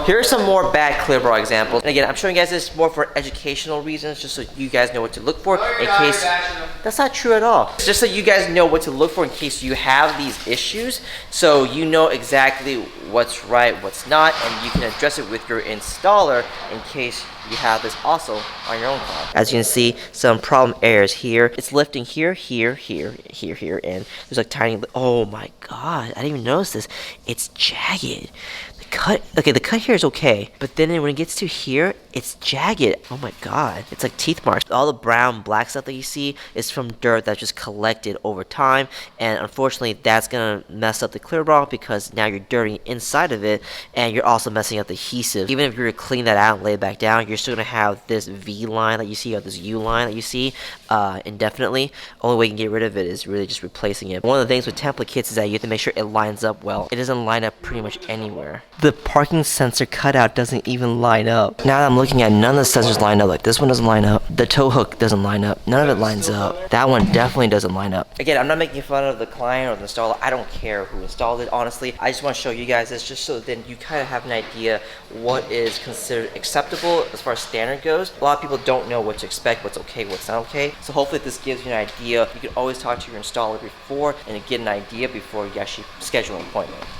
Here are some more bad clearbra examples. And again, I'm showing you guys this more for educational reasons, just so you guys know what to look for in case... That's not true at all. It's just so you guys know what to look for in case you have these issues, so you know exactly what's right, what's not, and you can address it with your installer in case you have this also on your own car. As you can see, some problem areas here. It's lifting here, here, here, here, here, and there's like tiny... Oh my god, I didn't even notice this. It's jagged. The cut here is okay, but then when it gets to here, it's jagged. Oh my god, it's like teeth marks. All the brown, black stuff that you see is from dirt that's just collected over time, and unfortunately, that's gonna mess up the clearbra because now you're dirty inside of it, and you're also messing up the adhesive. Even if you were to clean that out and lay it back down, you're still gonna have this V line that you see, or this U line that you see, indefinitely. Only way you can get rid of it is really just replacing it. One of the things with template kits is that you have to make sure it lines up well. It doesn't line up pretty much anywhere. The parking sensor cutout doesn't even line up. Now that I'm looking at, none of the sensors line up. Like this one doesn't line up. The tow hook doesn't line up. None of it lines up. That one definitely doesn't line up. Again, I'm not making fun of the client or the installer. I don't care who installed it, honestly. I just want to show you guys this just so then you kind of have an idea what is considered acceptable as far as standard goes. A lot of people don't know what to expect, what's okay, what's not okay. So hopefully this gives you an idea. You can always talk to your installer before and get an idea before you actually schedule an appointment.